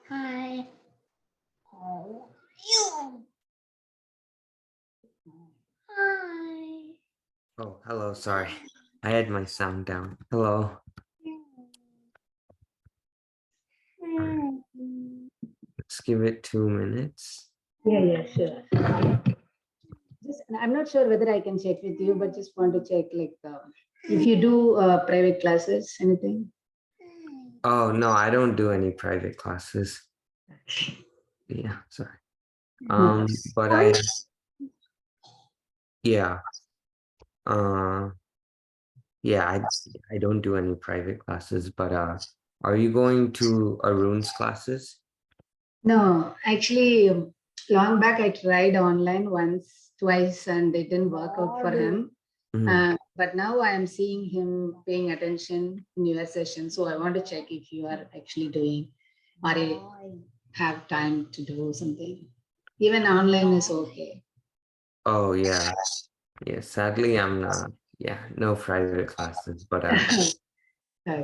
Hi. Oh, you. Hi. Oh, hello. Sorry. I had my sound down. Hello. All right. Let's give it 2 minutes. Yeah, sure. Just, I'm not sure whether I can check with you, but just want to check like if you do private classes, anything. Oh, no, I don't do any private classes. Yeah, sorry. No. But yeah, uh, yeah, I don't do any private classes, but are you going to Arun's classes? No, actually, long back I tried online once, twice, and it didn't work out for him. Mhm. But now I am seeing him paying attention in your session. So I want to check if you are actually doing or you have time to do something. Even online is okay. Oh, yeah. Yeah, sadly, I'm not. Yeah, no private classes, but Okay.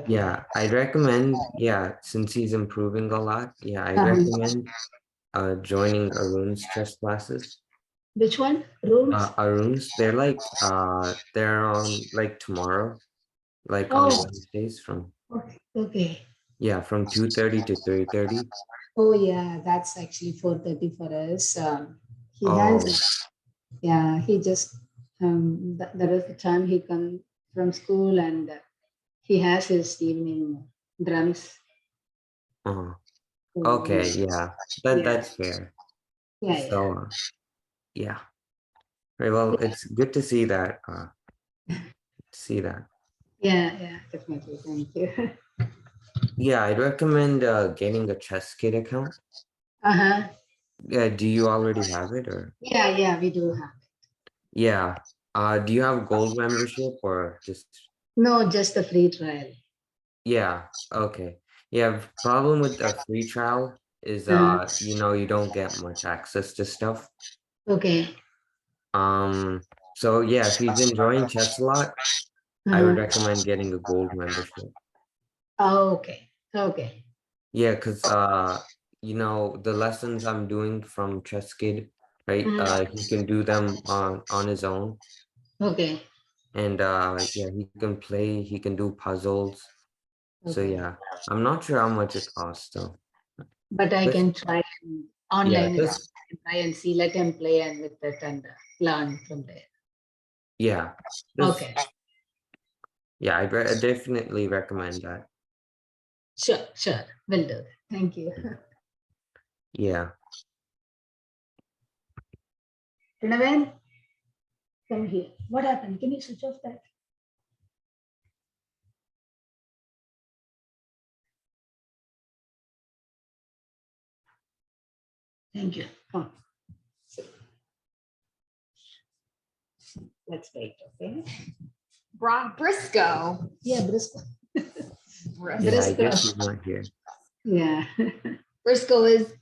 yeah, I'd recommend, yeah, since he's improving a lot, yeah, I Uh-huh. recommend joining Arun's chess classes. Which one? Rooms? Arun's, they're on like tomorrow, like on Oh, Wednesdays from, okay. yeah, from 2:30 to 3:30. Oh, yeah, that's actually 4:30 for us. He has, Oh, yeah, he just, that is the time he comes from school and he has his evening drums. uh, So, okay, yeah, yeah, that's fair. yeah. So, yeah, very well, it's good to see that, see that. Yeah, definitely. Thank you. Yeah, I'd recommend getting a chess kit account. Uh-huh. Yeah, do you already have it or? Yeah, we do have. Yeah. Do you have gold membership or just? No, just the free trial. Yeah. Okay. Yeah. Problem with a free trial is Uh, you don't get much access to stuff. okay. So yeah, if he's enjoying chess a lot, I would Uh-huh. recommend getting a gold membership. Oh, okay. Yeah, because the lessons I'm doing from Chess Kid, right? Mhm. He can do them on his own. Okay. And yeah, he can play, he can do puzzles. So Okay. yeah, I'm not sure how much it costs though. But I Just can try yeah, online. just Try and see. Let him play and with it and learn from there. yeah, just Okay. yeah, I definitely recommend that. Sure. Will do. Thank you. Yeah. Rinavan, come here. What happened? Can you switch off that? Thank you. Come. Let's wait. Okay. Briscoe. Yeah, Briscoe. Yeah, I Briscoe. guess he's not here. Yeah. Briscoe is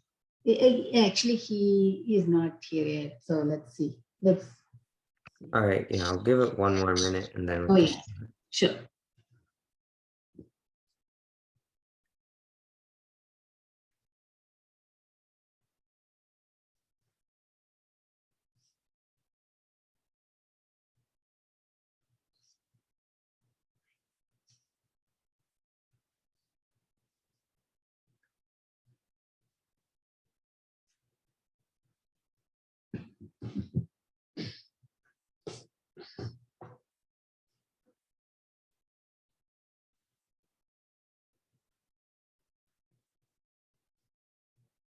Actually, he is not here yet. So let's see. Let's. All right, yeah, I'll give it 1 more minute and then we Oh can. yeah. Sure.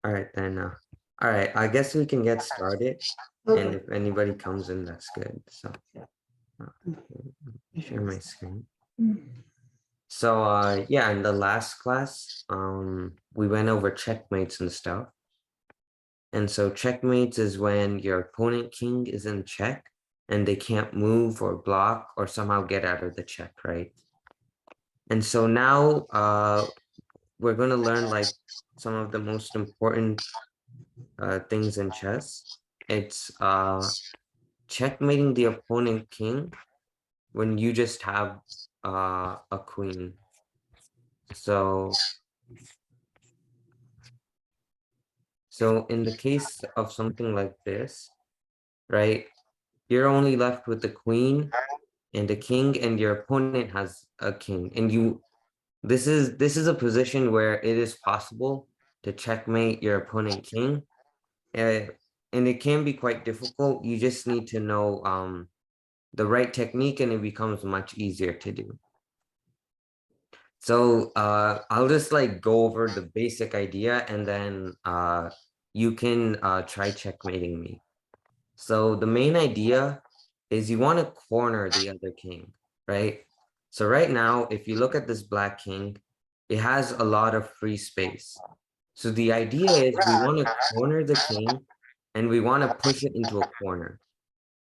All right then. All right, I guess we can get started. And Okay. if anybody comes in, that's good. So share my screen. So yeah, in the last class, we went over checkmates and stuff. And so checkmates is when your opponent king is in check and they can't move or block or somehow get out of the check, right? And so now we're going to learn like some of the most important things in chess. It's checkmating the opponent king when you just have a queen. So in the case of something like this, right, you're only left with the queen and a king, and your opponent has a king. And this is a position where it is possible to checkmate your opponent king. And it can be quite difficult. You just need to know the right technique, and it becomes much easier to do. So I'll just like go over the basic idea, and then you can try checkmating me. So the main idea is you want to corner the other king, right? So right now, if you look at this black king, it has a lot of free space. So the idea is we want to corner the king, and we want to push it into a corner.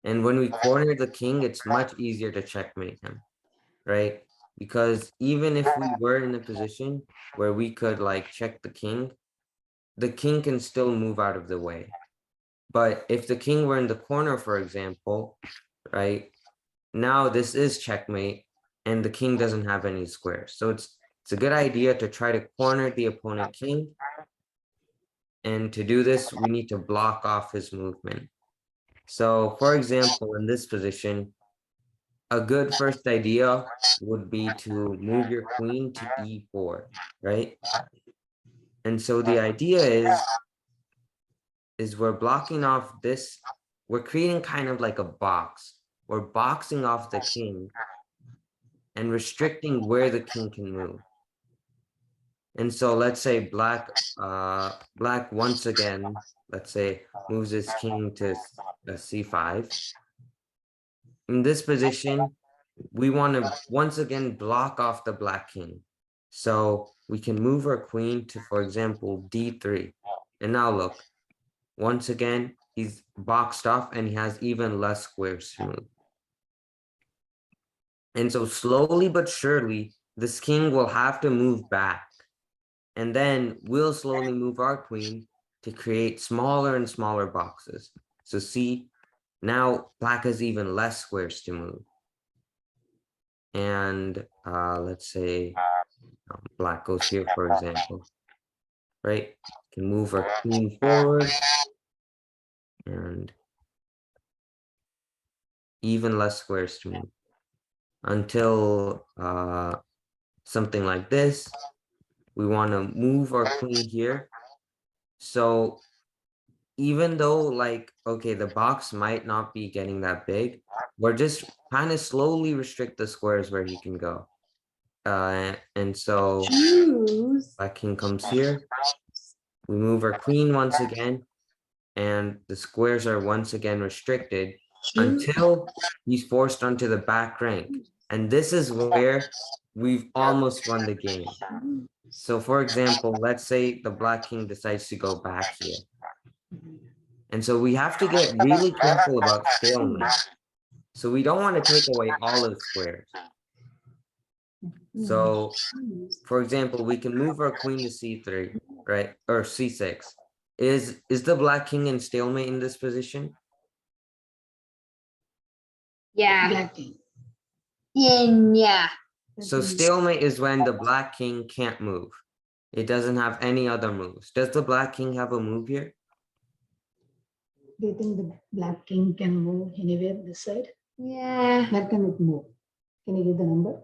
And when we corner the king, it's much easier to checkmate him, right? Because even if we were in a position where we could like check the king can still move out of the way. But if the king were in the corner, for example, right, now this is checkmate, and the king doesn't have any squares. So it's a good idea to try to corner the opponent king. And to do this, we need to block off his movement. So for example, in this position, a good first idea would be to move your queen to e4, right? And so the idea is we're blocking off this, we're creating kind of like a box. We're boxing off the king and restricting where the king can move. And so let's say black once again, let's say moves his king to c5. In this position, we want to once again block off the black king. So we can move our queen to, for example, d3. And now look, once again, he's boxed off and he has even less squares to move. And so slowly but surely, this king will have to move back. And then we'll slowly move our queen to create smaller and smaller boxes. So see, now black has even less squares to move. And let's say black goes here, for example, right? Can move our queen forward and even less squares to move until something like this. We want to move our queen here. So even though like, okay, the box might not be getting that big, we're just kind of slowly restrict the squares where he can go. And so black king comes here. We move our queen once again, and the squares are once again restricted until he's forced onto the back rank. And this is where we've almost won the game. So for example, let's say the black king decides to go back here. And so we have to get really careful about stalemate. So we don't want to take away all of the squares. So for example, we can move our queen to c3, right? Or c6. Is the black king in stalemate in this position? Yeah. Black king. Yeah. So stalemate is when the black king can't move. It doesn't have any other moves. Does the black king have a move here? Do you think the black king can move anywhere this side? Yeah. Where can it move? Can you give the number?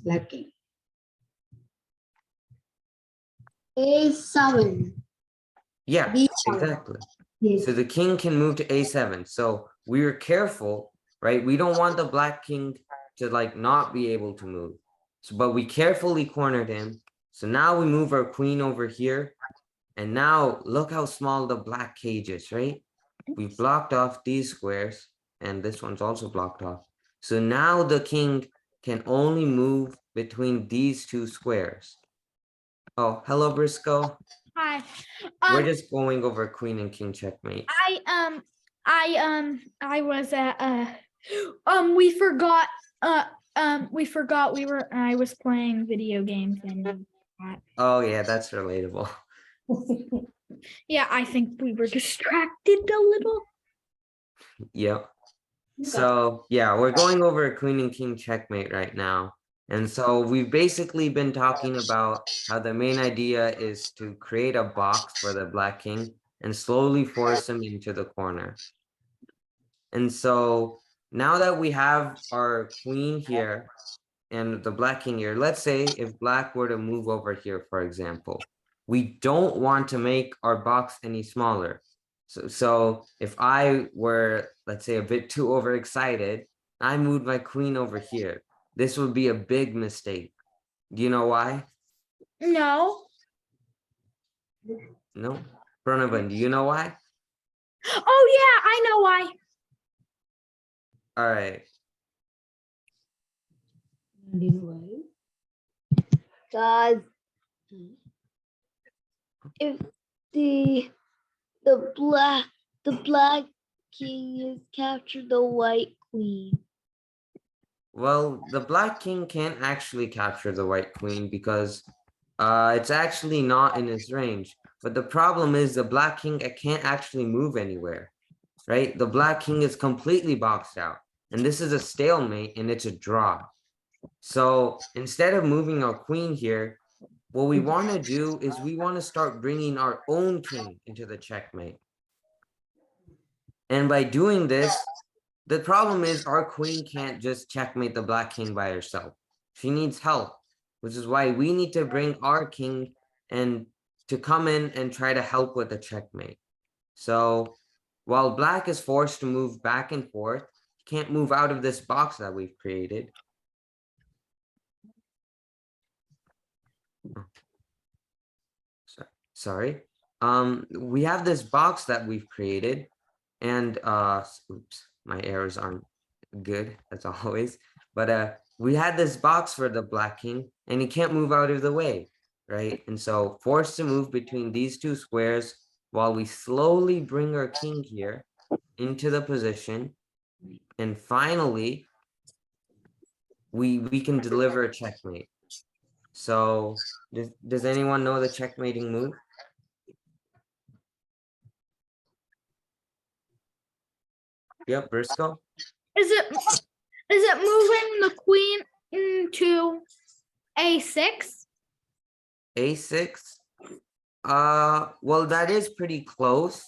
Black king. A7. Yeah, B7. exactly. Yes. So the king can move to a7. So we're careful, right? We don't want the black king to like not be able to move. So, but we carefully cornered him. So now we move our queen over here. And now look how small the black cage is, right? We've blocked off these squares, and this one's also blocked off. So now the king can only move between these two squares. Oh, hello, Briscoe. Hi. We're just going over queen and king checkmate. I was at I was playing video games and Oh yeah, that's relatable. yeah, I think we were distracted a little. Yep. So yeah, we're going over queen and king checkmate right now. And so we've basically been talking about how the main idea is to create a box for the black king and slowly force him into the corner. And so now that we have our queen here and the black king here, let's say if black were to move over here, for example, we don't want to make our box any smaller. So if I were, let's say, a bit too overexcited, I moved my queen over here. This would be a big mistake. Do you know why? No. No? Pranavan, do you know why? Oh yeah, I know why. All right. Do you know why? Because if the black king has captured the white queen. Well, the black king can't actually capture the white queen because it's actually not in his range. But the problem is the black king can't actually move anywhere, right? The black king is completely boxed out. And this is a stalemate and it's a draw. So instead of moving our queen here, what we want to do is we want to start bringing our own king into the checkmate. And by doing this, the problem is our queen can't just checkmate the black king by herself. She needs help, which is why we need to bring our king and to come in and try to help with the checkmate. So while black is forced to move back and forth, he can't move out of this box that we've created. Sorry. We have this box that we've created, and oops, my arrows aren't good as always, but we had this box for the black king and he can't move out of the way, right? And so forced to move between these two squares while we slowly bring our king here into the position, and finally we can deliver a checkmate. So does anyone know the checkmating move? Yep, Briscoe. Is it moving the queen into A6? A6. Well, that is pretty close,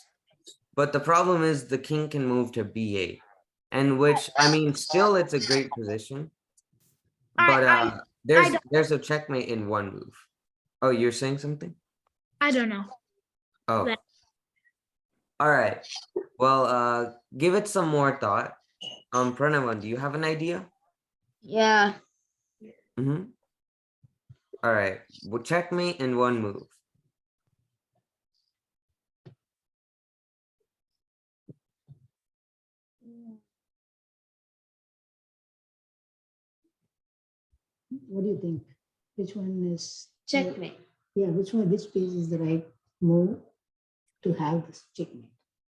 but the problem is the king can move to B8, and which, I mean, still it's a great position, but there's a checkmate in one move. Oh, you're saying something? I don't know. Oh, That- all right. Well, give it some more thought. Pranavan, do you have an idea? Yeah. Mm-hmm. All right. Well, checkmate in one move. What do you think? Which one is Checkmate. Yeah, which piece is the right move to have this checkmate?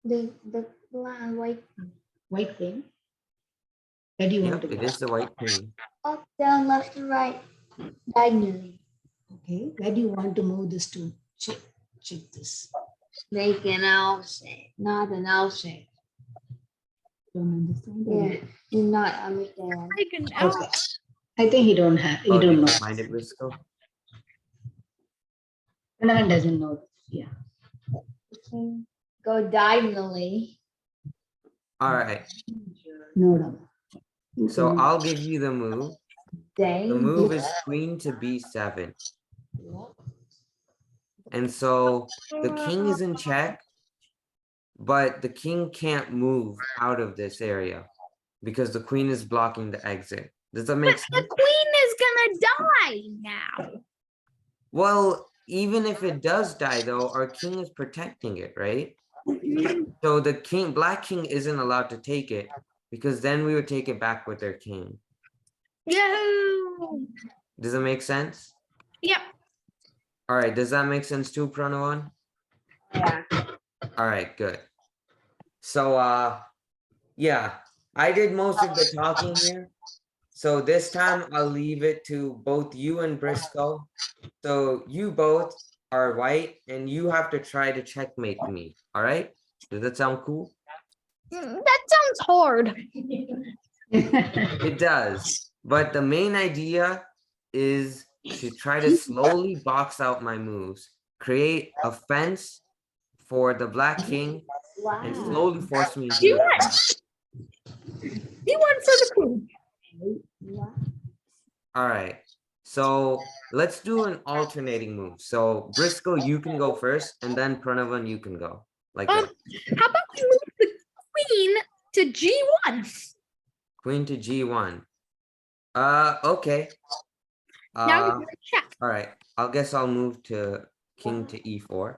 The white White queen. Where do you want Yep, to it go? is the white queen. up, down, left, and right. Diagonally. Okay, where do you want to move this to? Check this. Make an L shape, not an L shape. Don't understand. Yeah, do not understand. Like an L. Okay. I think he don't have. He Oh, don't did know. you find it, Briscoe? Pranavan doesn't know this. Yeah. Go diagonally. All right. No. So I'll give you the move. The move is queen to B7. And so the king is in check, but the king can't move out of this area because the queen is blocking the exit. Does that make But sense? the queen is gonna die now. Well, even if it does die though, our king is protecting it, right? So the black king isn't allowed to take it because then we would take it back with their king. Yo. Does it make sense? Yep. All right, does that make sense too, Pranavan? Yeah. All right, good. So yeah, I did most of the talking here. So this time I'll leave it to both you and Briscoe. So you both are white and you have to try to checkmate me. All right? Does that sound cool? That sounds hard. It does. But the main idea is to try to slowly box out my moves, create a fence for the black king, and Wow. slowly force me She into won. the He won for the queen. Wow. All right. So let's do an alternating move. So Briscoe, you can go first, and then Pranavan, you can go. Like that. How about we move the queen to G1? Queen to G1. Okay. Now we're gonna check. All right. Guess I'll move to king to E4.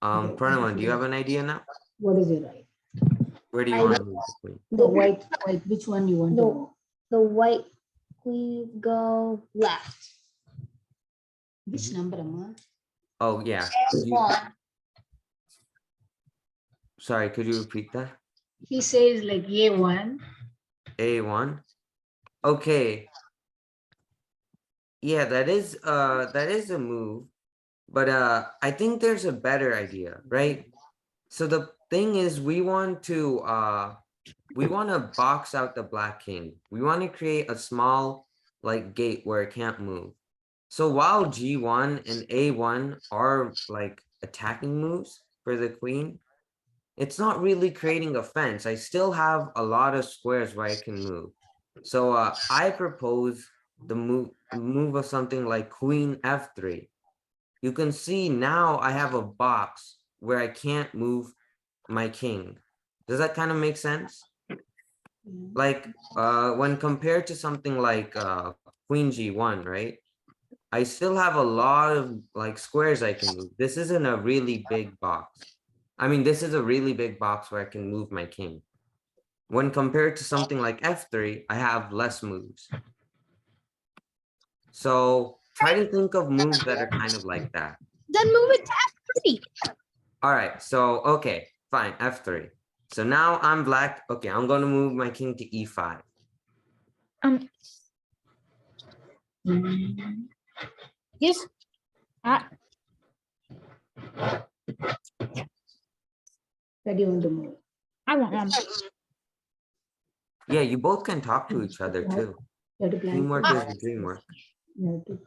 Pranavan, do you have an idea now? What is it right? Where do you I want to move the queen? The white, which one you want to No. know? The white queen go left. Which number, Amma? Oh yeah. Could you- F1. sorry, could you repeat that? He says like A1. A1. Okay. Yeah, that is a move, but I think there's a better idea, right? So the thing is we want to box out the black king. We want to create a small like gate where it can't move. So while G1 and A1 are like attacking moves for the queen, it's not really creating a fence. I still have a lot of squares where I can move. So I propose the move of something like queen F3. You can see now I have a box where I can't move my king. Does that kind of make sense? Like when compared to something like queen G1, right? I still have a lot of like squares I can move. This isn't a really big box. I mean, this is a really big box where I can move my king. When compared to something like F3, I have less moves. So try to think of moves that are kind of like that. Then move it to F3. All right, so okay, fine, F3. So now I'm black. Okay, I'm going to move my king to E5. Yes. Where do you want to move? I want one. Yeah, you both can talk to each other too. You have to plan. Teamwork for is that. the dream work. You have to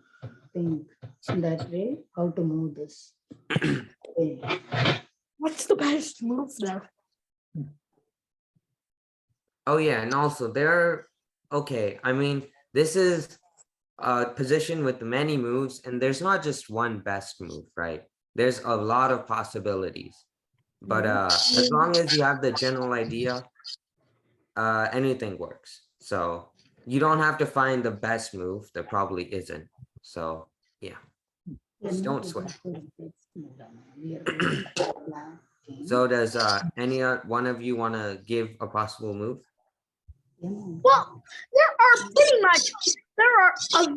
think in that way how to move this. Okay. What's the best move though? Oh yeah, and also okay, I mean, this is a position with many moves, and there's not just one best move, right? There's a lot of possibilities. But as long as you have the general idea, anything works. So you don't have to find the best move. There probably isn't. So yeah, just don't sweat. So does any one of you want to give a possible move? Well, there are a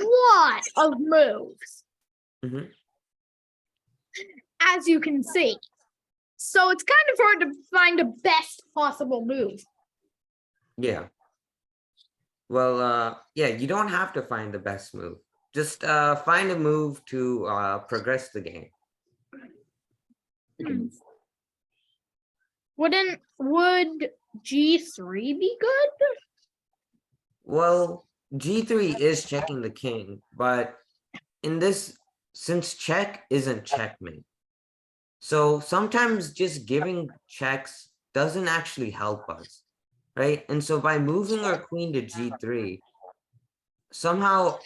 lot of moves, Mhm. as you can see. So it's kind of hard to find a best possible move. Yeah. Well, yeah, you don't have to find the best move. Just find a move to progress the game. Would G3 be good? Well, G3 is checking the king, but in this, since check isn't checkmate, so sometimes just giving checks doesn't actually help us, right? And so by moving our queen to G3, somehow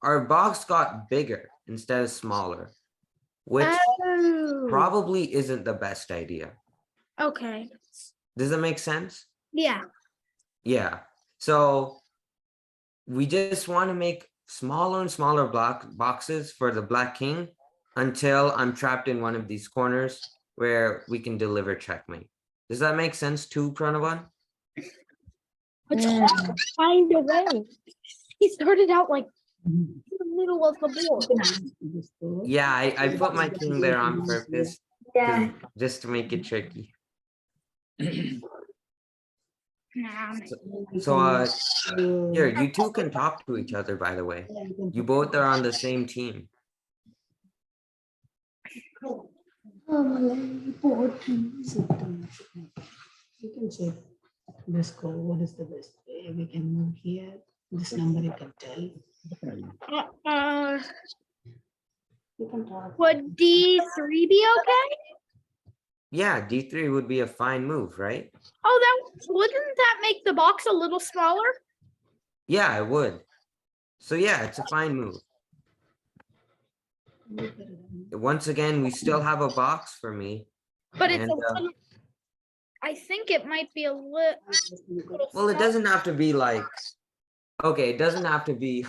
our box got bigger instead of smaller, which Oh, probably isn't the best idea. okay. Does that make sense? Yeah. Yeah. So we just want to make smaller and smaller boxes for the black king until I'm trapped in one of these corners where we can deliver checkmate. Does that make sense too, Pranavan? It's hard to find a way. He started out like in the middle of the board. Yeah, I put my king there on purpose Yeah. just to make it tricky. So here, you two can talk to each other, by the way. You both are on the same team. You can check this code. What is the best way? We can move here. This number you can tell. You can talk. Would D3 be okay? Yeah, D3 would be a fine move, right? Oh, that wouldn't that make the box a little smaller? Yeah, it would. So yeah, it's a fine move. Once again, we still have a box for me. But it's And, a little. I think it might be a little. well, it doesn't have to be like, okay, it doesn't have to be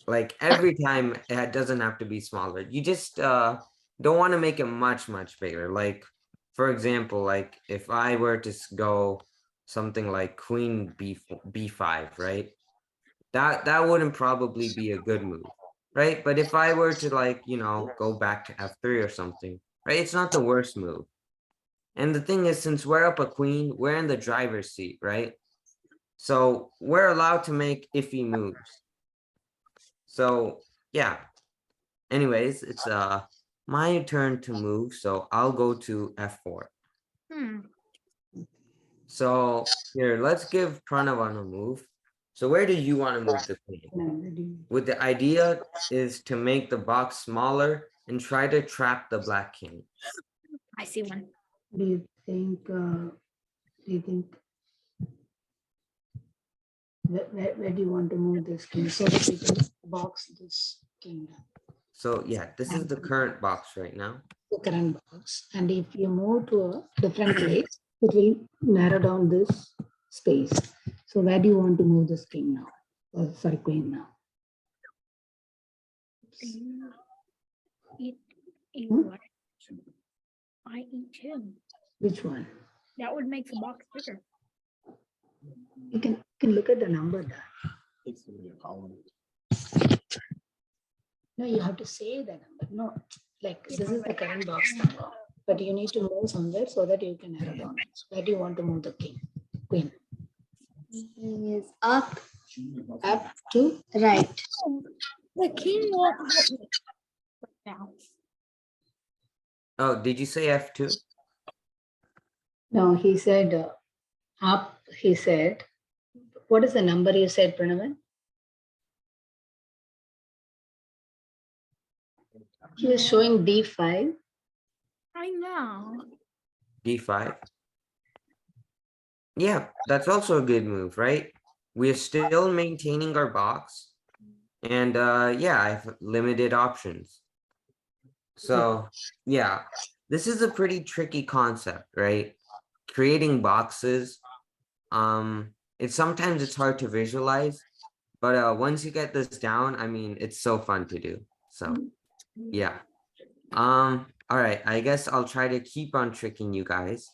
like every time it doesn't have to be smaller. You just don't want to make it much bigger. Like, for example, like if I were to go something like queen b5, right? That wouldn't probably be a good move, right? But if I were to, like, go back to f3 or something, right? It's not the worst move. And the thing is, since we're up a queen, we're in the driver's seat, right? So we're allowed to make iffy moves. So yeah. Anyways, it's my turn to move, so I'll go to f4. So here, let's give Pranavan a move. So where do you want to move the queen? With the idea is to make the box smaller and try to trap the black king. I see one. Do you think? Where do you want to move this king so that we can box this king down? So yeah, this is the current box right now. The current box, and if you move to a different place, it will narrow down this space. So where do you want to move this king now? Sorry, queen now. I E2. Which one? That would make the box bigger. You can look at the number there. No, you have to say the number. No, like this is the current box number, but you need to move somewhere so that you can narrow down. Where do you want to move the king? Queen. He is up To right. The king won't help me right now. Oh, did you say f2? no, he said up. He said, what is the number you said, Pranavan? He was showing D5. I know. d5. Yeah, that's also a good move, right? We're still maintaining our box. And yeah, I have limited options. So yeah, this is a pretty tricky concept, right? Creating boxes. Sometimes it's hard to visualize, but once you get this down, I mean, it's so fun to do. So yeah. All right, I guess I'll try to keep on tricking you guys.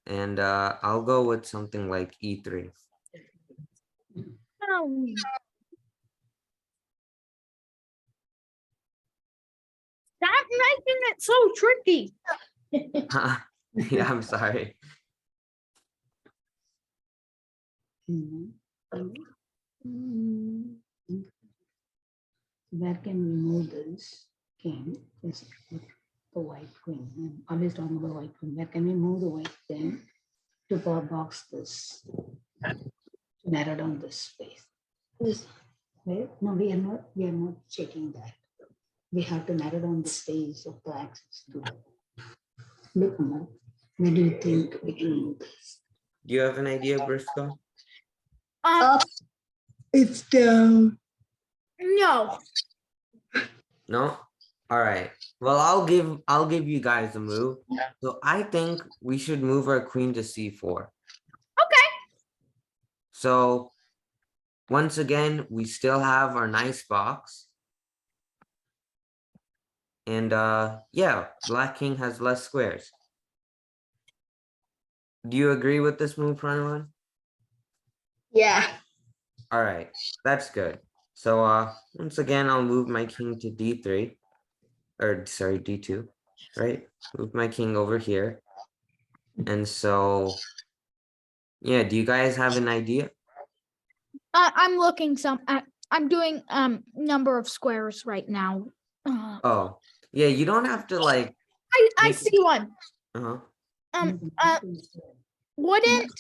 And I'll go with something like e3. Stop making it so tricky. Yeah, I'm sorry. Where can we move this king? Yes, the white queen. I'm always talking about white queen. Where can we move the white king to box this, to narrow down this space? Where? No, we are not checking that. We have to narrow down the space of the axis to look more. Where do you think we can move this? Do you have an idea, Briscoe? Up. It's down. No. No? All right. Well, I'll give you guys a move. So I think we should move our queen to c4. Okay. So once again, we still have our nice box. And yeah, black king has less squares. Do you agree with this move, Pranavan? Yeah. All right, that's good. So once again, I'll move my king to d3, or sorry, d2, right? Move my king over here. And so, yeah, do you guys have an idea? I'm looking I'm doing number of squares right now. Oh, yeah, you don't have to like. I see one. Wouldn't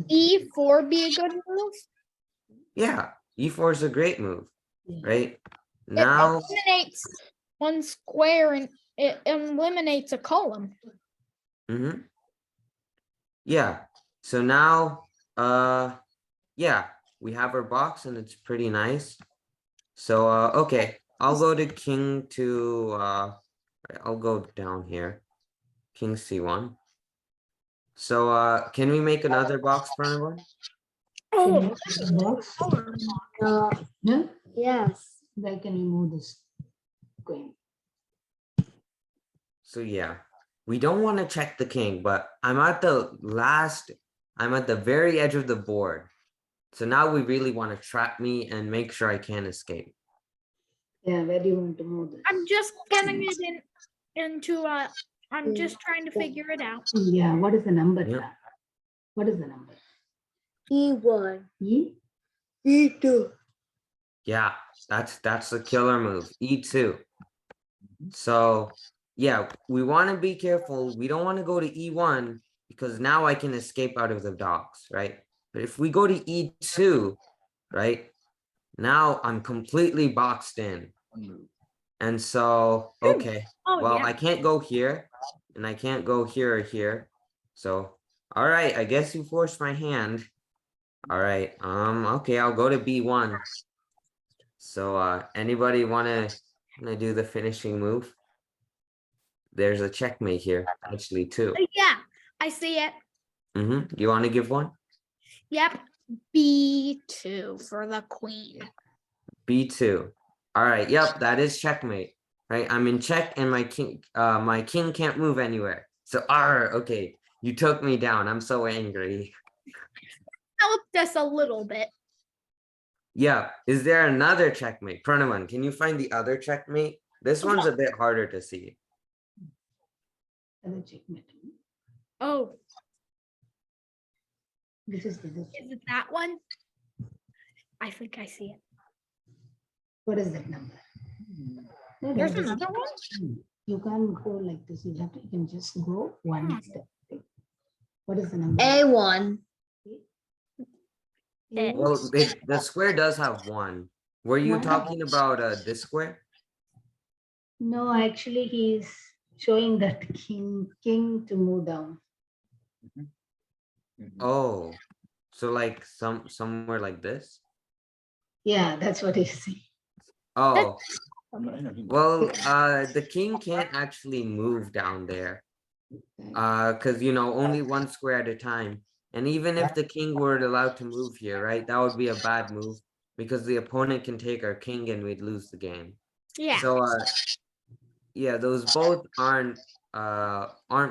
E4 be a good move? Yeah, e4 is a great move, Yeah. right? It Now, eliminates one square and it eliminates a column. mhm. Yeah, so now, yeah, we have our box and it's pretty nice. So, okay, I'll go to king to, I'll go down here. King c1. So, can we make another box for anyone? Oh, Box? Uh, No? yes. Where can we move this queen? So yeah, we don't want to check the king, but I'm at the very edge of the board. So now we really want to trap me and make sure I can't escape. Yeah, where do you want to move this? I'm just getting it into I'm just trying to figure it out. Yeah, what is the number? Yeah. Clara? What is the number? E1. E? E2. Yeah, that's the killer move. E2. So yeah, we want to be careful. We don't want to go to E1 because now I can escape out of the docks, right? But if we go to E2, right? Now I'm completely boxed in. And so, okay, Oh well, yeah. I can't go here and I can't go here or here. So, all right, I guess you forced my hand. All right, okay, I'll go to B1. So, anybody wanna do the finishing move? There's a checkmate here, actually, too. Yeah, I see it. You want to give one? Yep. B2 for the queen. B2. All right, yep, that is checkmate. Right, I'm in check and my king can't move anywhere. So, okay, you took me down. I'm so angry. Helped us a little bit. Yeah, is there another checkmate? Pranaman, can you find the other checkmate? This one's a bit harder to see. Other checkmate. Oh, This is the is it that one? I think I see it. what is that number? No, There's that is- another one? You can't go like this. You can just go one step. What is the number? A1. Well, the square does have one. Were you One? talking about this square? No, actually, he's showing that king to move down. Oh, so like somewhere like this? Yeah, that's what he's saying. Oh, well, the king can't actually move down there. Because only one square at a time. And even if the king were allowed to move here, right, that would be a bad move because the opponent can take our king and we'd lose the game. Yeah. So yeah, those both aren't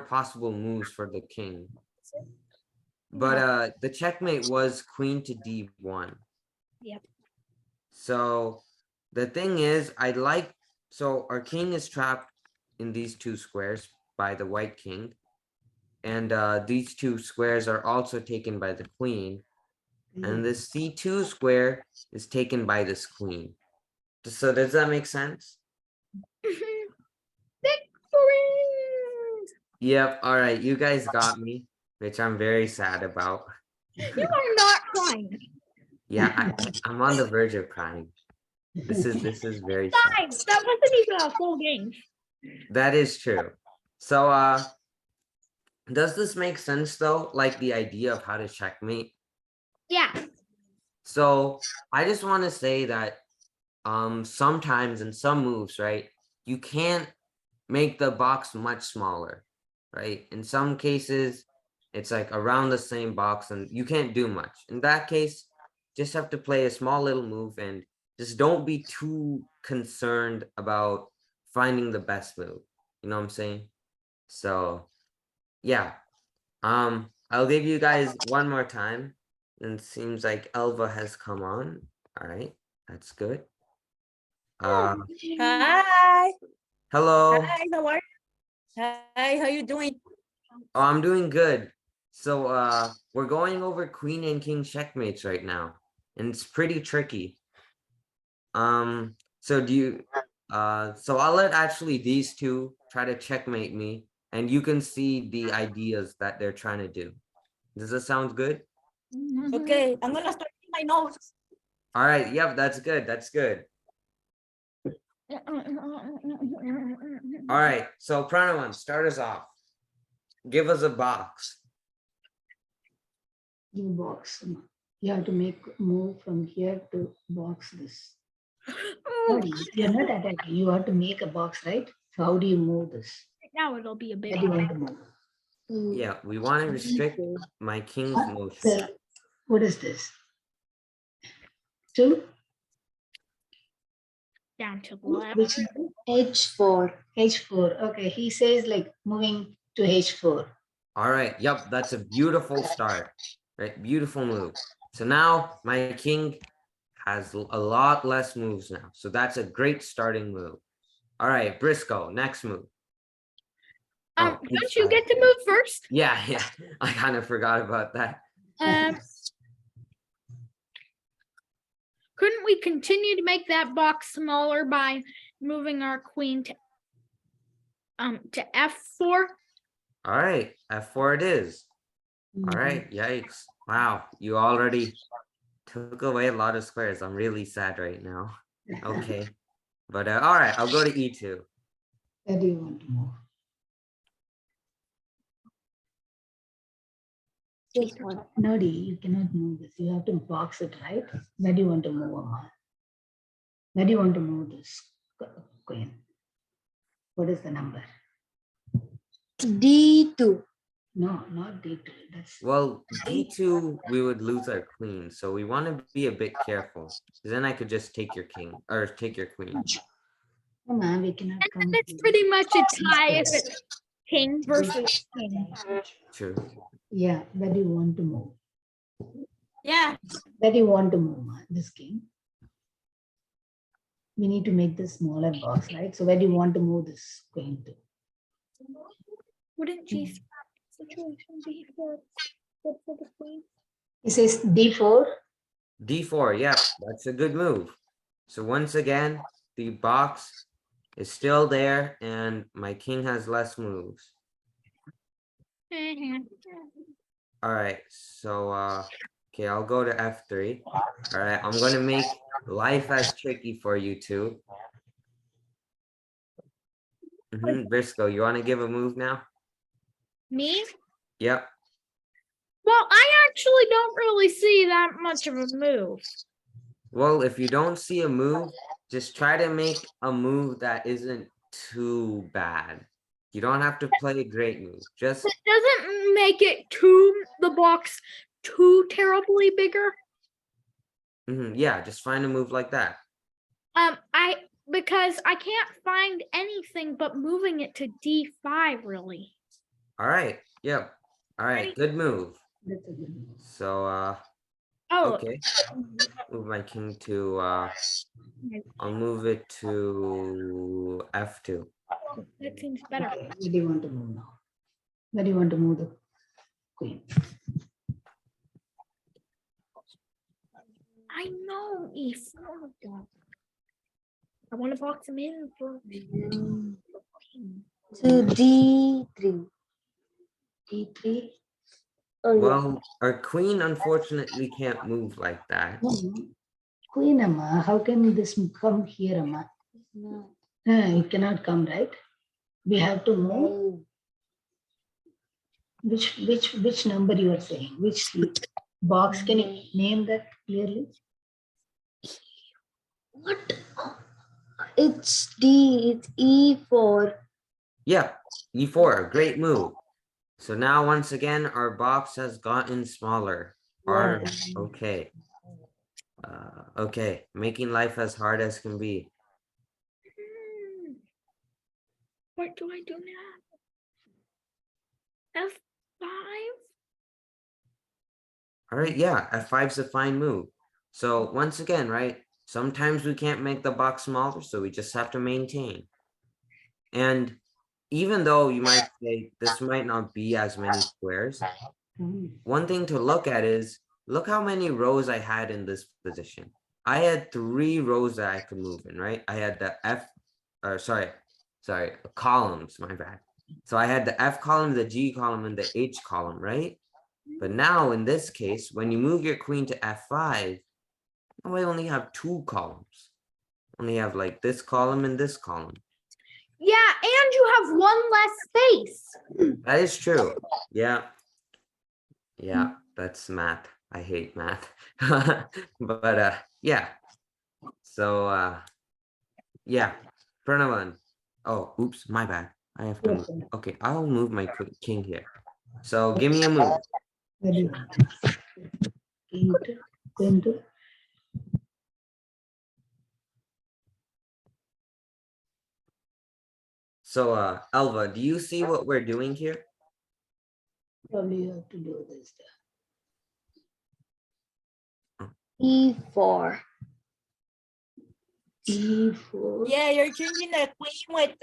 possible moves for the king. But the checkmate was queen to d1. Yep. So the thing is, so our king is trapped in these two squares by the white king. And these two squares are also taken by the queen. And the c2 square is taken by this queen. So does that make sense? Victory! Yep. All right. You guys got me, which I'm very sad about. You are not crying. Yeah, I'm on the verge of crying. This is very sad. Guys, that wasn't even a full game. That is true. So does this make sense though? Like the idea of how to checkmate? Yeah. So I just want to say that sometimes in some moves, right, you can't make the box much smaller, right? In some cases, it's like around the same box and you can't do much. In that case, just have to play a small little move and just don't be too concerned about finding the best move. You know what I'm saying? So yeah. I'll give you guys one more time. And it seems like Elva has come on. All right, that's good. Hi. Hello. Hi, how are you? Hi, how you doing? Oh, I'm doing good. So we're going over queen and king checkmates right now, and it's pretty tricky. So so I'll let actually these two try to checkmate me, and you can see the ideas that they're trying to do. Does that sound good? Okay, I'm gonna start with my notes. All right, yep, that's good. That's good. All right, so Pranavan, start us off. Give us a box. You box. You have to move from here to box this. No, you're not attacking. You have to make a box, right? So how do you move this? Now it'll be a big Where do you want to move? Yeah, we want to restrict my king's motion. So, what is this? 2? down to the left. Which number? H4. H4. Okay, he says like moving to H4. All right, yep, that's a beautiful start. Right, beautiful move. So now my king has a lot less moves now. So that's a great starting move. All right, Briscoe, next move. Oh, Don't you get to move first? Yeah, yeah. I kind of forgot about that. Couldn't we continue to make that box smaller by moving our queen to F4? All right, F4 it is. All right, yikes. Wow, you already took away a lot of squares. I'm really sad right now. Okay, but all right, I'll go to E2. Where do you want to move? This one. No, D, you cannot move this. You have to box it, right? Where do you want to move, Amma? Where do you want to move this queen? What is the number? D2. No, not D2. That's Well, D2, we would lose our queen, so we want to be a bit careful, because then I could just take your king, or take your queen. Amma, we cannot come. And it's pretty much a tie if it's king versus king. True. Yeah, where do you want to move? Yeah. Where do you want to move, Ma, this king? We need to make this smaller box, right? So where do you want to move this queen to? Wouldn't G situation be good for the queen? He says D4. D4, yeah, that's a good move. So once again, the box is still there, and my king has less moves. All right, so okay, I'll go to F3. All right, I'm gonna make life as tricky for you two. Briscoe, you want to give a move now? Me? Yep. Well, I actually don't really see that much of a move. Well, if you don't see a move, just try to make a move that isn't too bad. You don't have to play a great move. Just It doesn't make it the box too terribly bigger. yeah, just find a move like that. Because I can't find anything but moving it to D5 really. All right. Yep. All right. Good move. That's a good move. So Oh, okay. Move my king to I'll move it to F2. that seems better. Okay, where do you want to move now? Where do you want to move the queen? I know E4. I want to box him in for To D3. D3. Oh, yeah. Well, our queen unfortunately can't move like that. Queen, Amma, how can this come here, Amma? No. It cannot come, right? We have to move. Which number you are saying? Which box? Can you name that clearly? What? It's D. It's E4. Yeah, E4, great move. So now once again, our box has gotten smaller. Okay. Okay, making life as hard as can be. What do I do now? F5? All right, yeah, F5's a fine move. So once again, right, sometimes we can't make the box smaller, so we just have to maintain. And even though you might say this might not be as many squares, one thing to look at is, look how many rows I had in this position. I had 3 rows that I could move in, right? I had the columns, my bad. So I had the F column, the G column, and the H column, right? But now in this case, when you move your queen to F5, Oh, I only have two columns. Only have like this column and this column. Yeah, and you have one less space. That is true. Yeah. Yeah, that's math. I hate math. But yeah. So yeah, Pranavan. Oh, oops, my bad. I have to Yes, move. sir. Okay, I'll move my king here. So give me a move. Ready. Into. So Alva, do you see what we're doing here? Probably you have to do this. E4. E4. Yeah, you're changing the queen with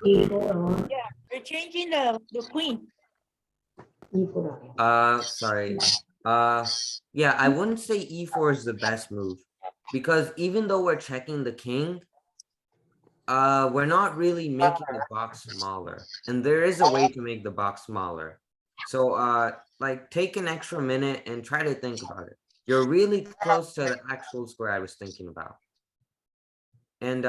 E4. you're changing the queen. E4. Sorry. Yeah, I wouldn't say e4 is the best move because even though we're checking the king, we're not really making the box smaller, and there is a way to make the box smaller. So like take an extra minute and try to think about it. You're really close to the actual square I was thinking about. And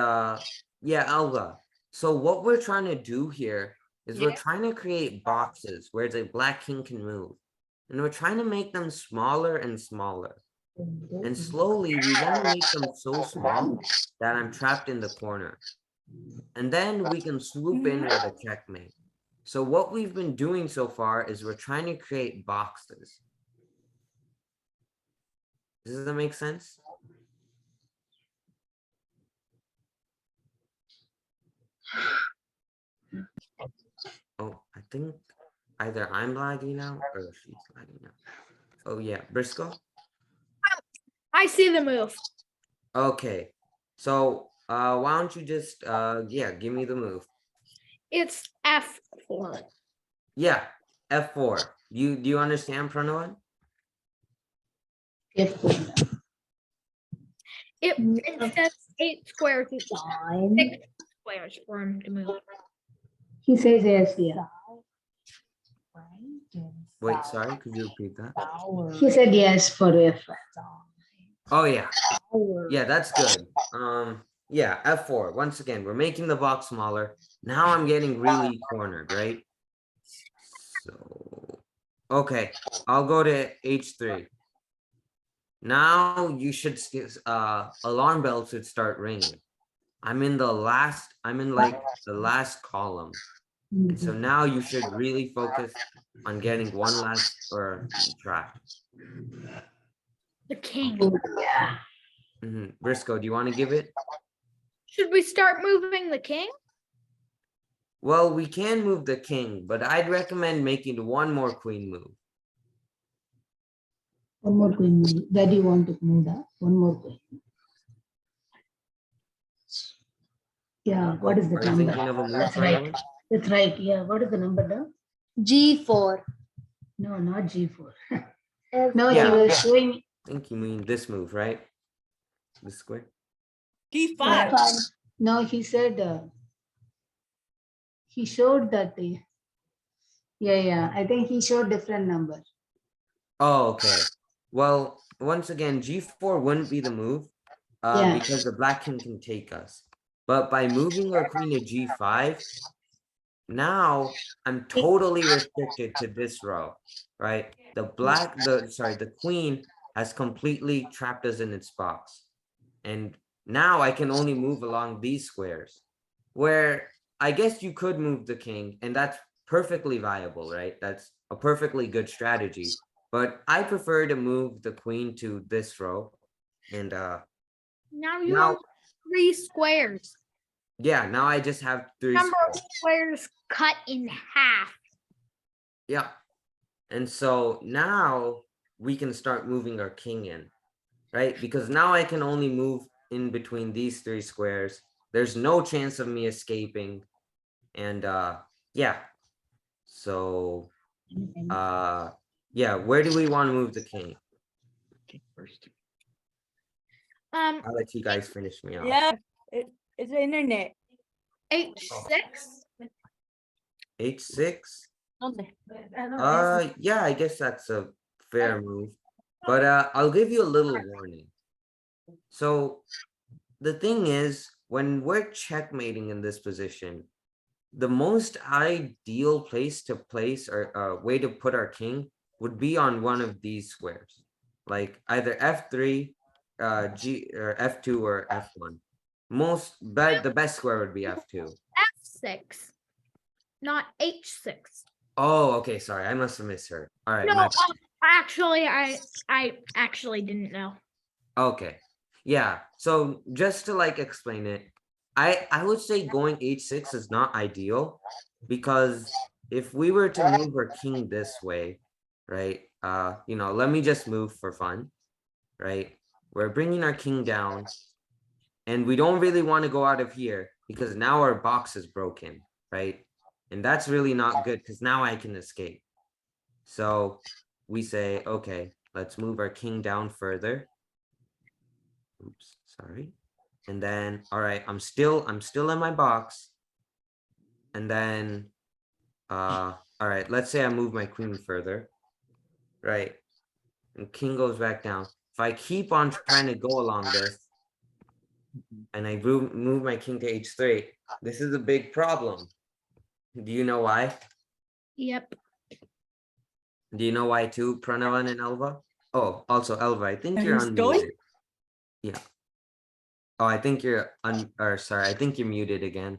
yeah, Alva, so what we're trying to do here is we're trying to create boxes where the black king can move, and we're trying to make them smaller and smaller. And slowly we want to make them so small that I'm trapped in the corner. And then we can swoop in with a checkmate. So what we've been doing so far is we're trying to create boxes. Does that make sense? Oh, I think either I'm lagging now or she's lagging now. Oh yeah, Briscoe? I see the move. Okay. So why don't you just yeah, give me the move. It's F4. Yeah, F4. Do you understand, Pranav? F4. It says 8 squares. It's 6 squares for him to move. He says yes, yeah. Wait, sorry, could you repeat that? He said yes for F. Oh yeah. Yeah, that's good. Yeah, F4. Once again, we're making the box smaller. Now I'm getting really cornered, right? So okay, I'll go to H3. Now you should alarm bells should start ringing. I'm in like the last column. And so now you should really focus on getting one last track. The king. Yeah. Briscoe, do you want to give it? Should we start moving the king? Well, we can move the king, but I'd recommend making one more queen move. One more queen. That you want to move that? One more queen. Yeah, what is the Are you number? thinking of a move? That's right. That's right. Yeah, what is the number now? G4. No, not G4. No, Yeah. he was showing. I think you mean this move, right? This square. D5. No, he said he showed that. Yeah. I think he showed different number. Oh, okay. Well, once again, G4 wouldn't be the move Yeah. because the black king can take us. But by moving our queen to G5, now I'm totally restricted to this row, right? The queen has completely trapped us in its box. And now I can only move along these squares, where I guess you could move the king, and that's perfectly viable, right? That's a perfectly good strategy. But I prefer to move the queen to this row. And Now you have 3 squares. yeah, now I just have 3 Number of squares. squares cut in half. Yeah. And so now we can start moving our king in, right? Because now I can only move in between these 3 squares. There's no chance of me escaping. And yeah. So yeah, where do we want to move the king? I'll let you guys finish me off. Yeah, it's the internet. H6. H6. Okay. Yeah, I guess that's a fair move. But I'll give you a little warning. So the thing is, when we're checkmating in this position, the most ideal place to place or way to put our king would be on one of these squares, like either F3, G or F2 or F1. The best square would be F2. F6, not H6. Oh, okay, sorry, I must have misheard. All right, No, actually, I actually didn't know. okay. Yeah, so just to like explain it, I would say going H6 is not ideal because if we were to move our king this way, right? Let me just move for fun, right? We're bringing our king down and we don't really want to go out of here because now our box is broken, right? And that's really not good because now I can escape. So we say, okay, let's move our king down further. Oops, sorry. And then, all right, I'm still in my box. And then, all right, let's say I move my queen further, right? And king goes back down. If I keep on trying to go along this, and I move my king to h3, this is a big problem. Do you know why? Yep. Do you know why too, Pranavan and Elva? Oh, also Elva, I think Are you're you stoic? unmuted. Yeah. Oh, I think you're sorry, I think you're muted again.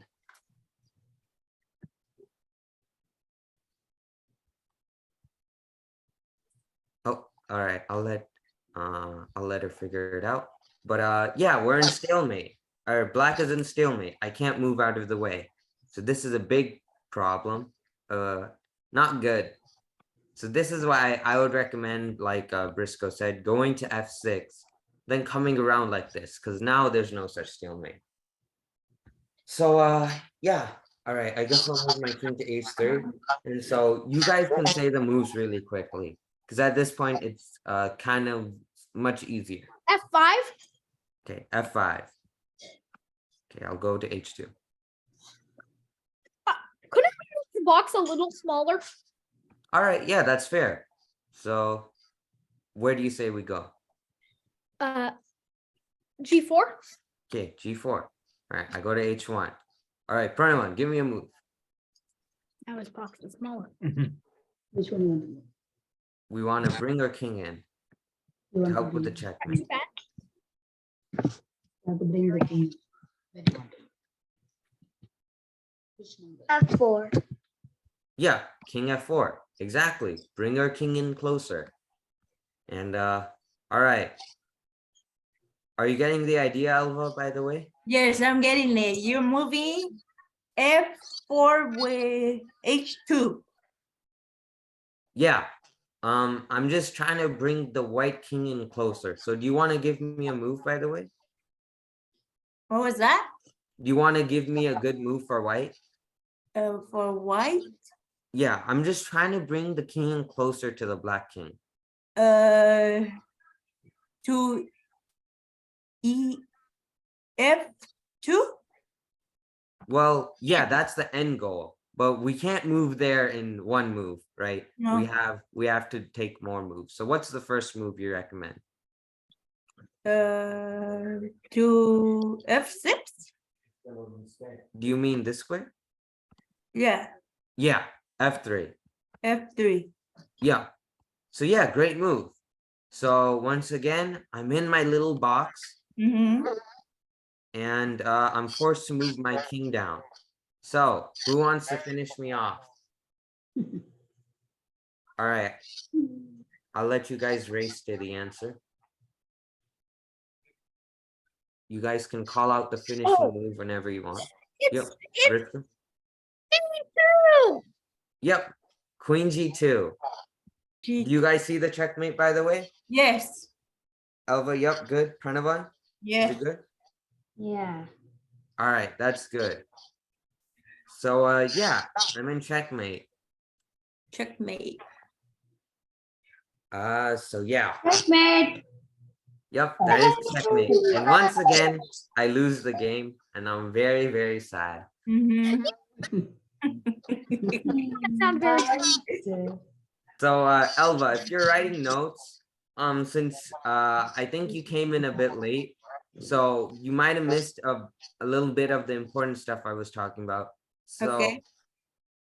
Oh, all right, I'll let her figure it out. But yeah, we're in stalemate. Or black is in stalemate. I can't move out of the way. So this is a big problem. Not good. So this is why I would recommend, like Briscoe said, going to F6, then coming around like this, because now there's no such stalemate. So yeah, all right, I guess I'll move my king to h3. And so you guys can say the moves really quickly, because at this point it's kind of much easier. F5. Okay, F5. Okay, I'll go to h2. Couldn't we make the box a little smaller? All right, yeah, that's fair. So where do you say we go? G4. Okay, g4. All right, I go to h1. All right, Pranavan, give me a move. Now his box is smaller. Which one you want to do? We want to bring our king in You to want help with the bring- checkmate. you have to bring the king. Where you want to? Which number? F4. Yeah, king f4. Exactly. Bring our king in closer. And all right. Are you getting the idea, Alva, by the way? Yes, I'm getting it. You're moving F4 with H2. Yeah. I'm just trying to bring the white king in closer. So do you want to give me a move, by the way? What was that? Do you want to give me a good move for white? For white? Yeah, I'm just trying to bring the king in closer to the black king. To F2? Well, yeah, that's the end goal, but we can't move there in one move, right? No. We have to take more moves. So what's the first move you recommend? To F6? Do you mean this square? Yeah, Yeah, F3. F3. Yeah. So yeah, great move. So once again, I'm in my little box and I'm forced to move my king down. So who wants to finish me off? All right. I'll let you guys race to the answer. You guys can call out the finishing move whenever you want. Yep. Briscoe? G2. Yep. Queen G2. Do you guys see the checkmate, by the way? Yes. Elva, yep, good. Pranavan, is Yeah. it good? Yeah. All right, that's good. So yeah, I'm in checkmate. Checkmate. So yeah. Checkmate. Yep, that is checkmate. And once again, I lose the game and I'm very, very sad. That sounds very So Elva, if you're writing notes, since I think you came in a bit late, so you might have missed a little bit of the important stuff I was talking about. So Okay.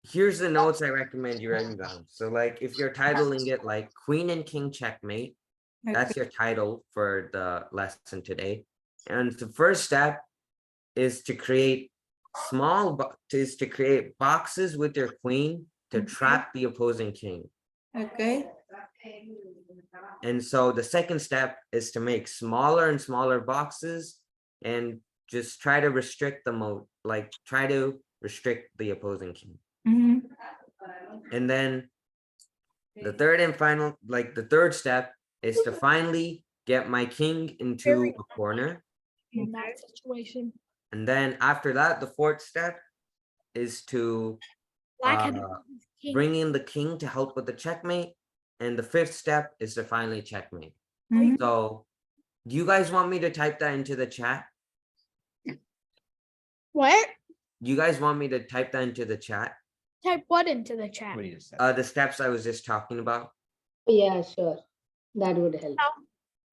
here's the notes I recommend you writing down. So like if you're titling it like Queen and King Checkmate, that's your title for the lesson today. And the first step is to create boxes with your queen to trap the opposing king. Okay. And so the second step is to make smaller and smaller boxes and just try to restrict the mode, like try to restrict the opposing king. Mhm. And then the third and final, like the third step is to finally get my king into a corner. In that situation. And then after that, the fourth step is to Black had king. bring in the king to help with the checkmate. And the fifth step is to finally checkmate. Mhm. So do you guys want me to type that into the chat? What? Do you guys want me to type that into the chat? Type what into the chat? What do you say? The steps I was just talking about. Yeah, sure. That would help.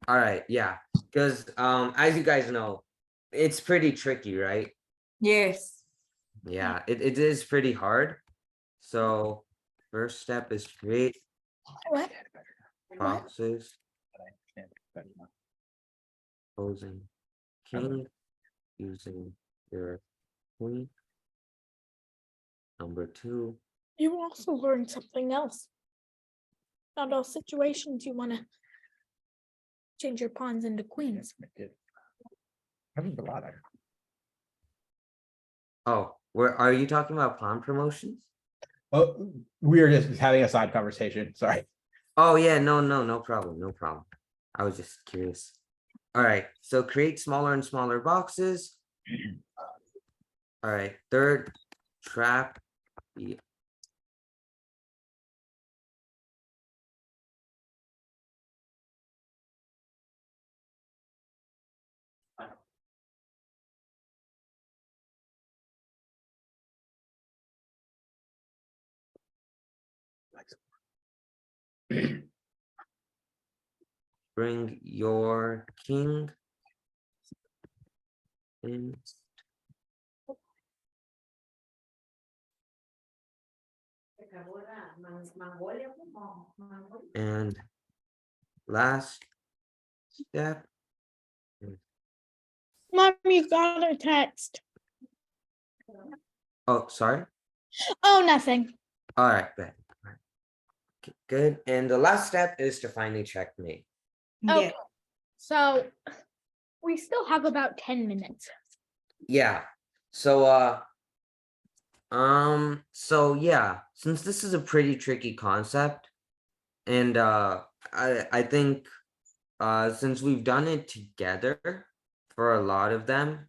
All right, yeah. Because as you guys know, it's pretty tricky, right? Yes. Yeah, it is pretty hard. So first step is create What? boxes opposing king using your queen. Number 2. You also learned something else. Not all situations you want to change your pawns into queens. Having a lot of. Oh, where are you talking about pawn promotions? Oh, we were just having a side conversation. Sorry. Oh yeah, no problem, no problem. I was just curious. All right, so create smaller and smaller boxes. All right, third, trap the bring your king in. And last step. Mom, you got a text. Oh, sorry. Oh, nothing. All right, good. All right. Okay, good. And the last step is to finally checkmate. Yeah. Okay. So we still have about 10 minutes. Yeah. So so yeah, since this is a pretty tricky concept, and I think since we've done it together for a lot of them,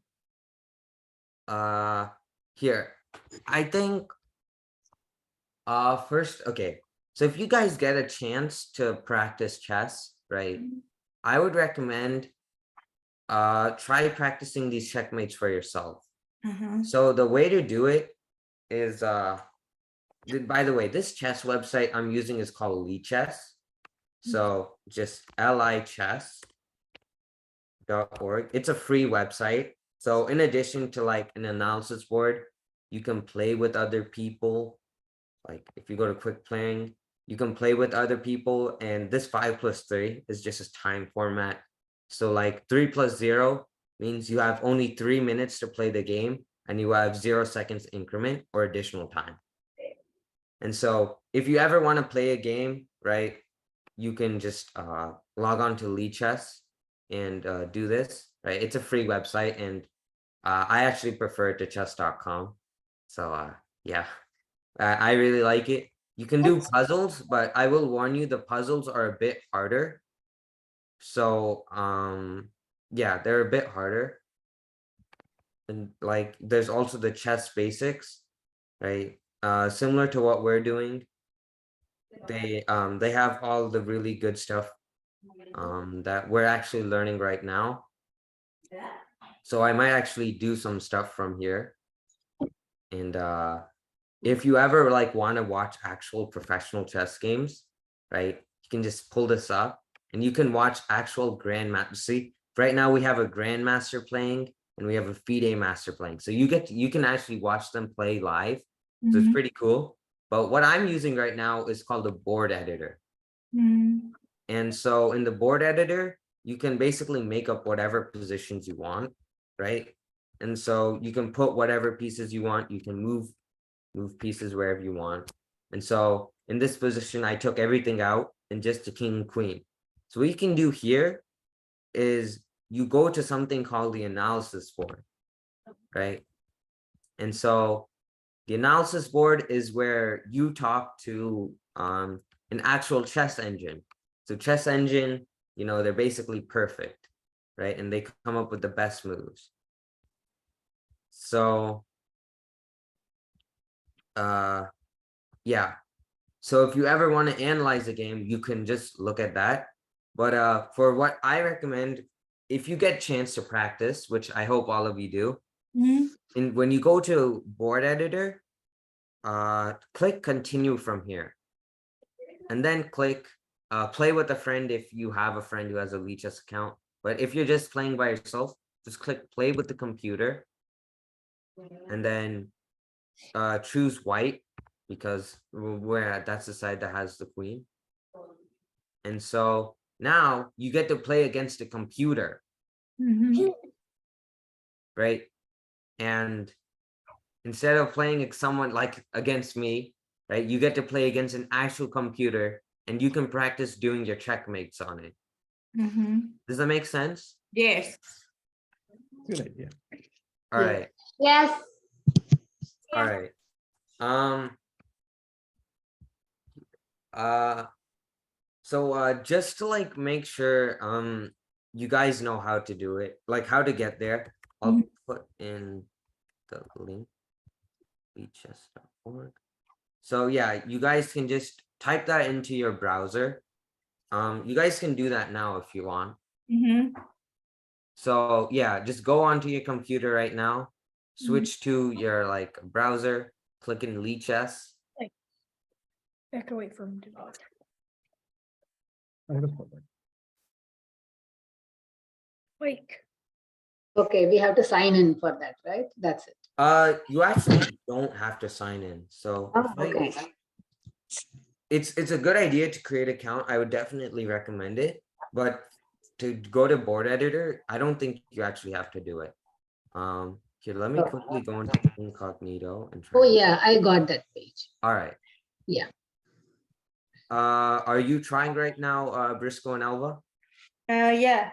here, I think first, okay, so if you guys get a chance to practice chess, right, I would recommend try practicing these checkmates for yourself. Mhm. So the way to do it is by the way, this chess website I'm using is called Lichess. So just lichess.org. It's a free website. So in addition to like an analysis board, you can play with other people. Like if you go to quick playing, you can play with other people. And this 5+3 is just a time format. So like 3+0 means you have only 3 minutes to play the game and you have 0 seconds increment or additional time. And so if you ever want to play a game, right, you can just log on to Lichess and do this, right? It's a free website and I actually prefer it to chess.com. So yeah, I really like it. You can do puzzles, but I will warn you, the puzzles are a bit harder. So yeah, they're a bit harder. And like there's also the chess basics, right? Similar to what we're doing. They have all the really good stuff that we're actually learning right now. So I might actually do some stuff from here. And if you ever like want to watch actual professional chess games, right, you can just pull this up and you can watch actual grandmaster. See, right now we have a grandmaster playing and we have a FIDE master playing. So you can actually watch them play live. So it's Mhm. pretty cool. But what I'm using right now is called a board editor. Mhm. And so in the board editor, you can basically make up whatever positions you want, right? And so you can put whatever pieces you want. You can move pieces wherever you want. And so in this position, I took everything out and just the king and queen. So what you can do here is you go to something called the analysis board, right? And so the analysis board is where you talk to an actual chess engine. So chess engine, they're basically perfect, right? And they come up with the best moves. So yeah. So if you ever want to analyze a game, you can just look at that. But for what I recommend, if you get a chance to practice, which I hope all of you do, Mhm. and when you go to board editor, click continue from here. And then click play with a friend if you have a friend who has a Lichess account. But if you're just playing by yourself, just click play with the computer. And then choose white, because that's the side that has the queen. And so now you get to play against a computer, Mhm. right? And instead of playing someone like against me, right, you get to play against an actual computer, and you can practice doing your checkmates on it. Mhm. Does that make sense? Yes. Good idea. All Yeah. right. Yes. All right. So just to like make sure you guys know how to do it, like how to get there, I'll put in the link lichess.org. So yeah, you guys can just type that into your browser. You guys can do that now if you want. Mhm. So yeah, just go onto your computer right now, switch to your like browser, click in Lichess. I have to wait for him to go. Wait. Okay, we have to sign in for that, right? That's it. You actually don't have to sign in. So Oh, if I- okay. it's a good idea to create an account. I would definitely recommend it, but to go to board editor, I don't think you actually have to do it. Here, let me quickly go into incognito and try. Oh, yeah, I got that page. All right. Yeah. Are you trying right now, Briscoe and Alva? Yeah.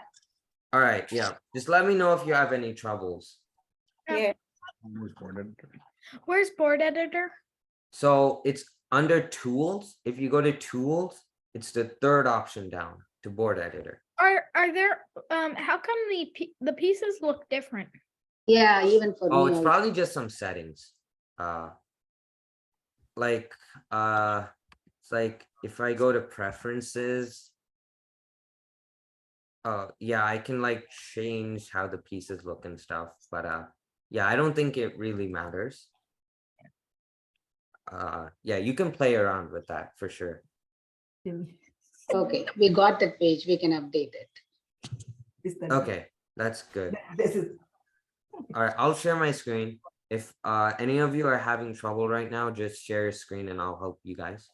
All right, yeah. Just let me know if you have any troubles. Yeah. Where's board editor? So it's under tools. If you go to tools, it's the third option down to board editor. Are there how come the pieces look different? Yeah, even for Oh, me it's also. probably just some settings. Like it's like if I go to preferences, yeah, I can like change how the pieces look and stuff, but yeah, I don't think it really matters. Yeah, you can play around with that for sure. Okay, we got that page. We can update it. Okay, that's good. All right, I'll share my screen. If any of you are having trouble right now, just share your screen and I'll help you guys.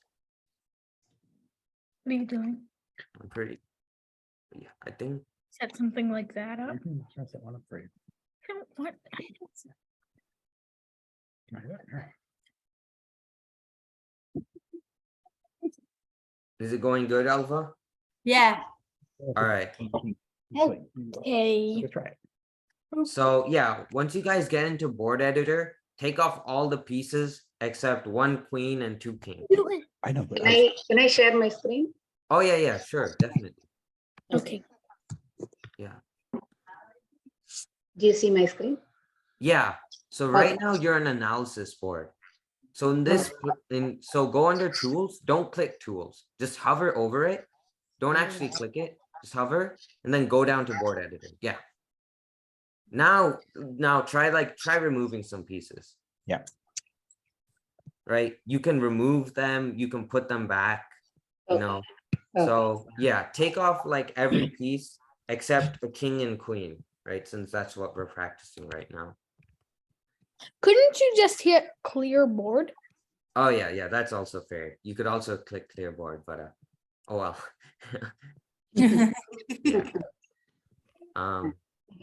What are you doing? I'm pretty, yeah, I think. Set something like that up? That's the one I'm afraid. I don't want. Is it going good, Alpha? Yeah. All right. Okay. Let's try it. So yeah, once you guys get into board editor, take off all the pieces except one queen and two kings. I know, but Can I share my screen? Oh yeah, sure, definitely. Okay. Yeah. Do you see my screen? Yeah. So right Okay. now you're an analysis board. So in this, so go under tools, don't click tools, just hover over it. Don't actually click it, just hover and then go down to board editor. Yeah. Now try removing some pieces. Yeah. Right. You can remove them, you can put them back, you Okay. know. So yeah, take off like every piece except a king and queen, right? Since that's what we're practicing right now. Couldn't you just hit clear board? Oh yeah, that's also fair. You could also click clear board, but oh well. Yeah.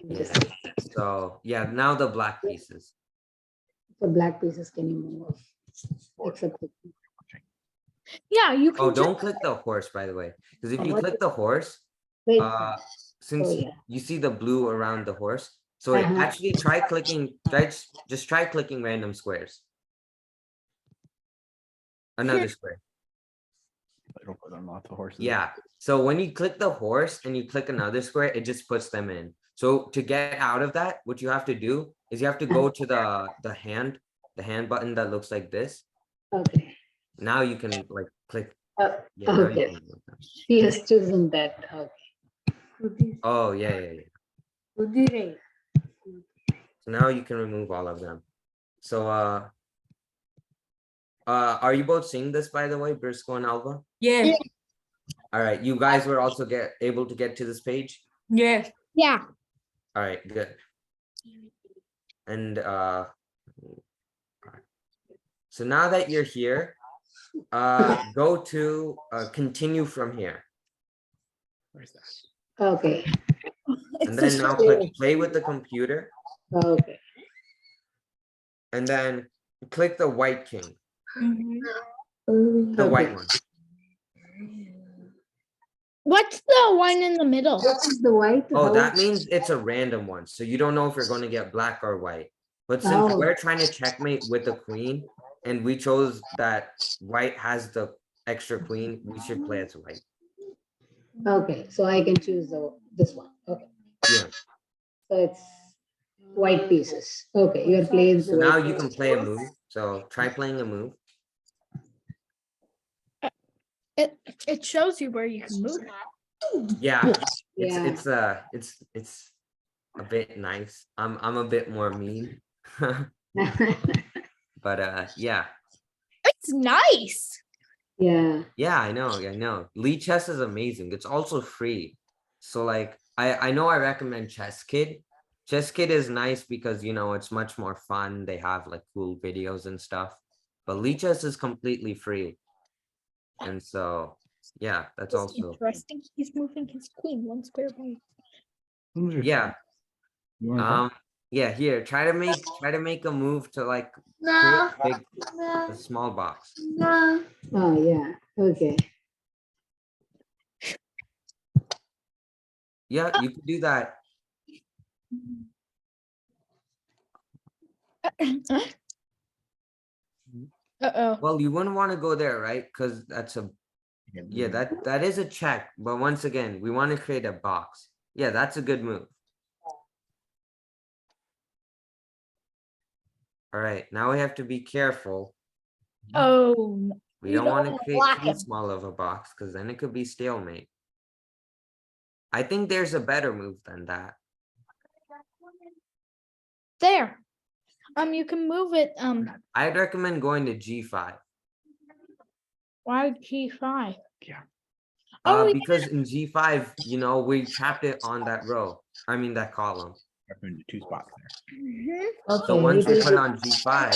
Yeah. So yeah, now the black pieces. So black pieces can you move off? Except the- Yeah, you can Oh, just don't click the horse, by the way, because if you what click the horse, Wait, since yeah. you see the blue around the horse, so it actually try clicking random squares. Another square. It'll put on lots of horses. Yeah. So when you click the horse and you click another square, it just puts them in. So to get out of that, what you have to do is you have to go to the hand button that looks like this. Okay. Now you can like click. Uh, Yeah, now you okay. can move them. He has chosen that. Okay. Oh yeah. So now you can remove all of them. So are you both seeing this, by the way, Briscoe and Alva? Yes, All right, you guys were also able to get to this page. yes. yeah. All right, good. And so now that you're here, go to continue from here. Where's that? Okay. And then now click play with the computer Okay. and then click the white king, Mhm. the white one. What's the one in the middle? What is the white? Oh, How- that means it's a random one. So you don't know if you're going to get black or white. But since Oh. we're trying to checkmate with the queen and we chose that white has the extra queen, we should play as white. Okay, so I can choose this one. Okay. Yeah. So it's white pieces. Okay, you're playing. So now you can play a move. So try playing a move. It shows you where you can move. Yeah. Yeah. It's a bit nice. I'm a bit more mean. But yeah. It's nice. Yeah. Yeah, I know. Lee Chess is amazing. It's also free. So like I know I recommend Chess Kid. Chess Kid is nice because it's much more fun. They have like cool videos and stuff. But Lee Chess is completely free. And so yeah, that's It's also interesting. He's moving his queen one square by. yeah. You want Yeah, here, try to make a move to like No, create no, a small box. no. Oh, yeah. Okay. Yeah, you can do that. Uh-oh. Well, you wouldn't want to go there, right? Because that's a yeah, that is a check. But once again, we want to create a box. Yeah, that's a good move. All right, now we have to be careful. Oh, We you don't want to wanna create block too him. small of a box because then it could be stalemate. I think there's a better move than that. There. You can move it. I'd recommend going to G5. Why G5? Yeah. Oh, Because in G5, we trapped it on that row. I mean that column. I've been to 2 spots there. mhm. Okay. So once it we will put it be- on G5,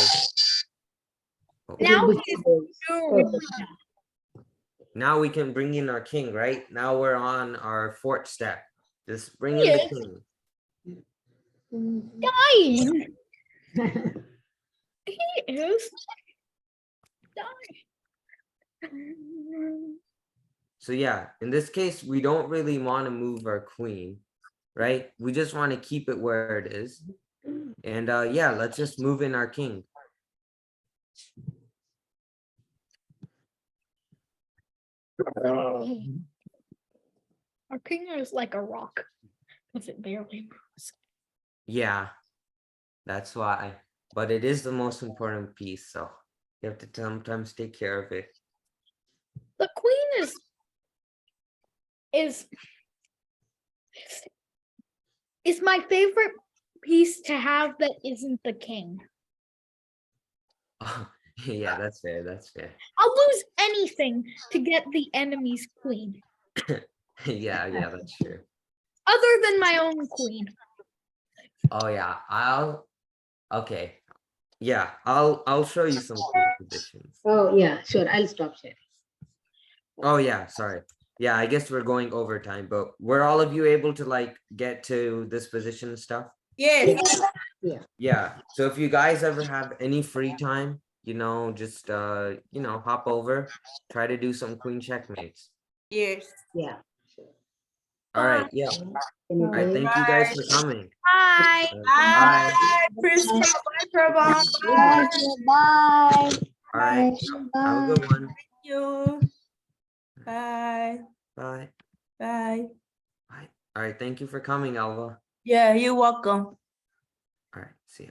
it Now will be he's close. doing Okay. now we can bring in our king, right? Now we're on our 4th step. Just bring in the Yes. king. dying. He is dying. So yeah, in this case, we don't really want to move our queen, right? We just want to keep it where it is. And yeah, let's just move in our king. Our king is like a rock because it barely moves. Yeah, that's why. But it is the most important piece, so you have to sometimes take care of it. The queen is my favorite piece to have that isn't the king. Yeah, that's fair. That's fair. I'll lose anything to get the enemy's queen, Yeah, that's true. other than my own queen. Oh yeah, okay. Yeah, I'll show you some queen positions. Oh, yeah, sure. I'll stop sharing. Oh yeah, sorry. Yeah, I guess we're going overtime, but were all of you able to like get to this position and stuff? Yes. Yeah. So if you guys ever have any free time, just hop over, try to do some queen checkmates. Yes. Yeah, sure. All right, yeah. All right, Anything? thank you guys for coming. Bye. Bye. Bye. Princess. Bye, Prabha. Bye. Bye. All right, have a good one. Thank you. Bye. Bye. Bye. Bye. All right, thank you for coming, Alva. Yeah, you're welcome. All right, see ya.